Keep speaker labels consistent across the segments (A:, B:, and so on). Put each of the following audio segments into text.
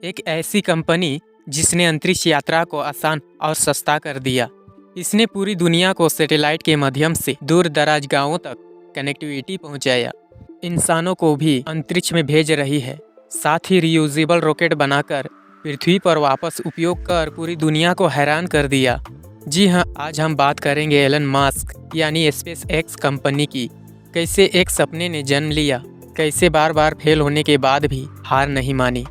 A: एक ऐसी कंपनी जिसने अंतरिक्ष यात्रा को आसान और सस्ता कर दिया। इसने पूरी दुनिया को सैटेलाइट के माध्यम से दूर दराज गांवों तक कनेक्टिविटी पहुंचाया। इंसानों को भी अंतरिक्ष में भेज रही है। साथ ही रियूजेबल रॉकेट बनाकर पृथ्वी पर वापस उपयोग कर पूरी दुनिया को हैरान कर दिया। जी हाँ, आज हम बात करेंगे एलन मस्क यानी स्पेस एक्स कंपनी की। कैसे एक सपने ने जन्म लिया, कैसे बार बार फेल होने के बाद भी हार नहीं मानी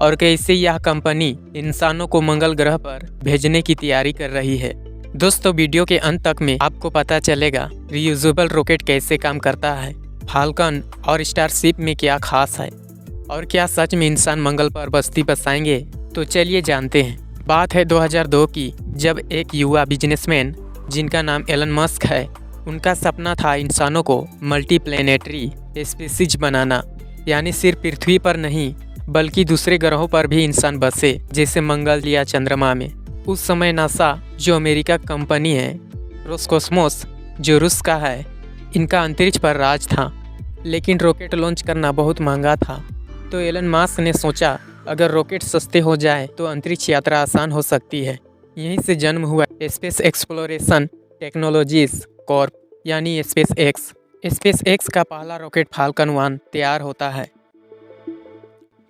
A: और कैसे यह कंपनी इंसानों को मंगल ग्रह पर भेजने की तैयारी कर रही है। दोस्तों, वीडियो के अंत तक में आपको पता चलेगा रियूजेबल रॉकेट कैसे काम करता है, फाल्कन और स्टारशिप में क्या खास है और क्या सच में इंसान मंगल पर बस्ती बसाएंगे। तो चलिए जानते हैं। बात है 2002 की, जब एक युवा बिजनेसमैन जिनका नाम एलन मस्क है, उनका सपना था इंसानों को मल्टीप्लैनेटरी स्पीसीज बनाना, यानी सिर्फ पृथ्वी पर नहीं बल्कि दूसरे ग्रहों पर भी इंसान बसे, जैसे मंगल या चंद्रमा में। उस समय नासा, जो अमेरिका कंपनी है, रोसकॉस्मोस, जो रूस का है, इनका अंतरिक्ष पर राज था। लेकिन रॉकेट लॉन्च करना बहुत महंगा था। तो एलन मस्क ने सोचा, अगर रॉकेट सस्ते हो जाए तो अंतरिक्ष यात्रा आसान हो सकती है। यहीं से जन्म हुआ स्पेस एक्सप्लोरेशन टेक्नोलॉजीज कॉर्प, यानी स्पेस एक्स। स्पेस एक्स का पहला रॉकेट फाल्कन 1 तैयार होता है।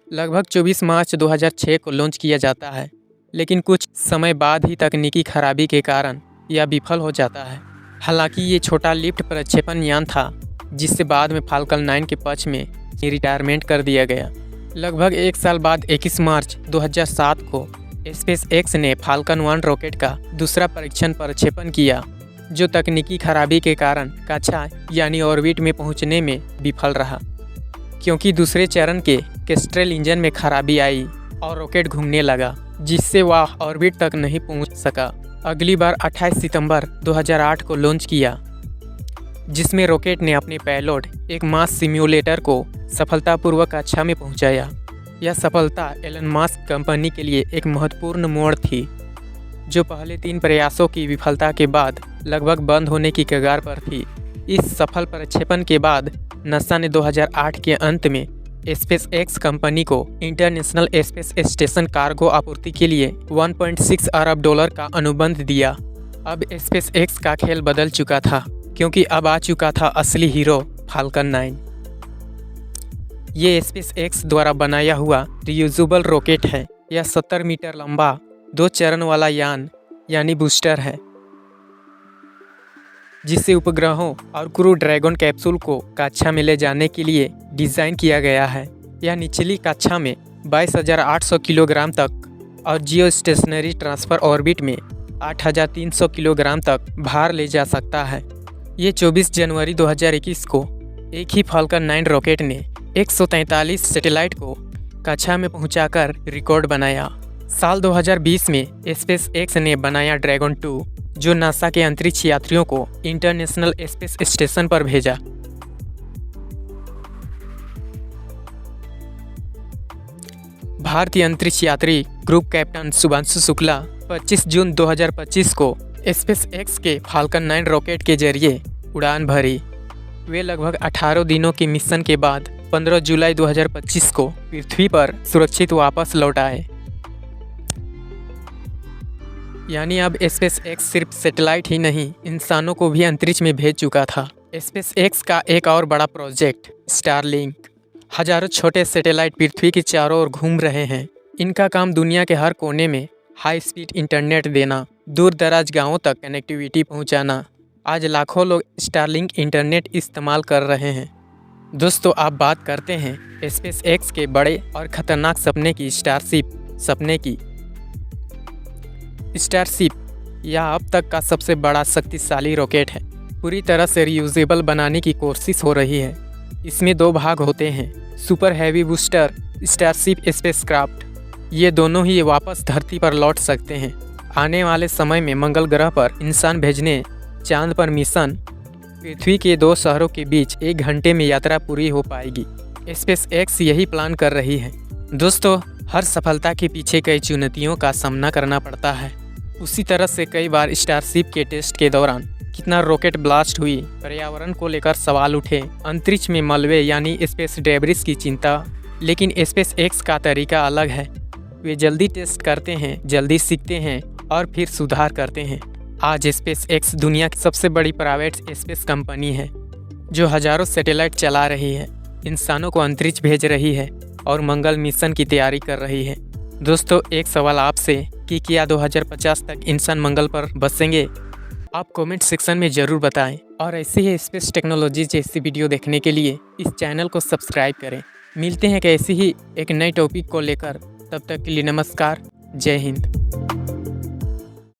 A: लगभग 24 मार्च 2006 को लॉन्च किया जाता है, लेकिन कुछ समय बाद ही तकनीकी खराबी के कारण यह विफल हो जाता है। हालांकि ये छोटा लिफ्ट प्रक्षेपण यान था, जिससे बाद में फाल्कन 9 के पक्ष में रिटायरमेंट कर दिया गया। लगभग एक साल बाद 21 मार्च 2007 को स्पेस एक्स ने फाल्कन 1 रॉकेट का दूसरा परीक्षण प्रक्षेपण किया, जो तकनीकी खराबी के कारण कक्षा यानी ऑर्बिट में पहुंचने में विफल रहा, क्योंकि दूसरे चरण के केस्ट्रेल इंजन में खराबी आई और रॉकेट घूमने लगा, जिससे वह ऑर्बिट तक नहीं पहुंच सका। अगली बार 28 सितंबर 2008 को लॉन्च किया, जिसमें रॉकेट ने अपने पेलोड एक मास सिम्युलेटर को सफलतापूर्वक कक्षा में पहुंचाया। यह सफलता एलन मस्क कंपनी के लिए एक महत्वपूर्ण मोड़ थी, जो पहले 3 प्रयासों की विफलता के बाद लगभग बंद होने की कगार पर थी। इस सफल प्रक्षेपण के बाद नासा ने 2008 के अंत में स्पेस एक्स कंपनी को इंटरनेशनल स्पेस स्टेशन कार्गो आपूर्ति के लिए $1.6 अरब का अनुबंध दिया। अब स्पेस एक्स का खेल बदल चुका था, क्योंकि अब आ चुका था असली हीरो फाल्कन 9। ये स्पेस एक्स द्वारा बनाया हुआ रियूजेबल रॉकेट है। यह 70 मीटर लंबा 2 चरण वाला यान यानी बूस्टर है, जिसे उपग्रहों और क्रू ड्रैगन कैप्सूल को कक्षा में ले जाने के लिए डिज़ाइन किया गया है। यह निचली कक्षा में 22,800 किलोग्राम तक और जियो स्टेशनरी ट्रांसफ़र ऑर्बिट में 8,300 किलोग्राम तक भार ले जा सकता है। ये 24 जनवरी 2021 को एक ही फाल्कन 9 रॉकेट ने 143 सैटेलाइट को कक्षा में पहुंचाकर रिकॉर्ड बनाया। साल 2020 में स्पेस एक्स ने बनाया ड्रैगन 2, जो नासा के अंतरिक्ष यात्रियों को इंटरनेशनल स्पेस स्टेशन पर भेजा। भारतीय अंतरिक्ष यात्री ग्रुप कैप्टन शुभांशु शुक्ला 25 जून 2025 को स्पेस एक्स के फाल्कन 9 रॉकेट के जरिए उड़ान भरी। वे लगभग 18 दिनों के मिशन के बाद 15 जुलाई 2025 को पृथ्वी पर सुरक्षित वापस लौट आए। यानी अब स्पेस एक्स सिर्फ सैटेलाइट ही नहीं, इंसानों को भी अंतरिक्ष में भेज चुका था। स्पेस एक्स का एक और बड़ा प्रोजेक्ट स्टारलिंक। हजारों छोटे सैटेलाइट पृथ्वी के चारों ओर घूम रहे हैं। इनका काम दुनिया के हर कोने में हाई स्पीड इंटरनेट देना, दूर दराज गाँवों तक कनेक्टिविटी पहुंचाना। आज लाखों लोग स्टारलिंक इंटरनेट इस्तेमाल कर रहे हैं। दोस्तों, आप बात करते हैं स्पेस एक्स के बड़े और ख़तरनाक सपने की, स्टारशिप सपने की। स्टारशिप यह अब तक का सबसे बड़ा शक्तिशाली रॉकेट है। पूरी तरह से रियूजेबल बनाने की कोशिश हो रही है। इसमें 2 भाग होते हैं, super heavy booster starship spacecraft. ये दोनों ही वापस धरती पर लौट सकते हैं। आने वाले समय में मंगल ग्रह पर इंसान भेजने, चांद पर मिशन, पृथ्वी के 2 शहरों के बीच 1 घंटे में यात्रा पूरी हो पाएगी। स्पेस एक्स यही प्लान कर रही है। दोस्तों, हर सफलता के पीछे कई चुनौतियों का सामना करना पड़ता है। उसी तरह से कई बार स्टारशिप के टेस्ट के दौरान कितना रॉकेट ब्लास्ट हुई, पर्यावरण को लेकर सवाल उठे, अंतरिक्ष में मलबे यानी स्पेस डेब्रिस की चिंता। लेकिन स्पेस एक्स का तरीका अलग है। वे जल्दी टेस्ट करते हैं, जल्दी सीखते हैं और फिर सुधार करते हैं। आज स्पेस एक्स दुनिया की सबसे बड़ी प्राइवेट स्पेस कंपनी है जो हजारों सैटेलाइट चला रही है, इंसानों को अंतरिक्ष भेज रही है और मंगल मिशन की तैयारी कर रही है। दोस्तों, एक सवाल आपसे कि क्या 2050 तक इंसान मंगल पर बसेंगे? आप कमेंट सेक्शन में ज़रूर बताएं और ऐसे ही स्पेस टेक्नोलॉजी जैसी वीडियो देखने के लिए इस चैनल को सब्सक्राइब करें। मिलते हैं ऐसी ही एक नए टॉपिक को लेकर, तब तक के लिए नमस्कार, जय हिंद।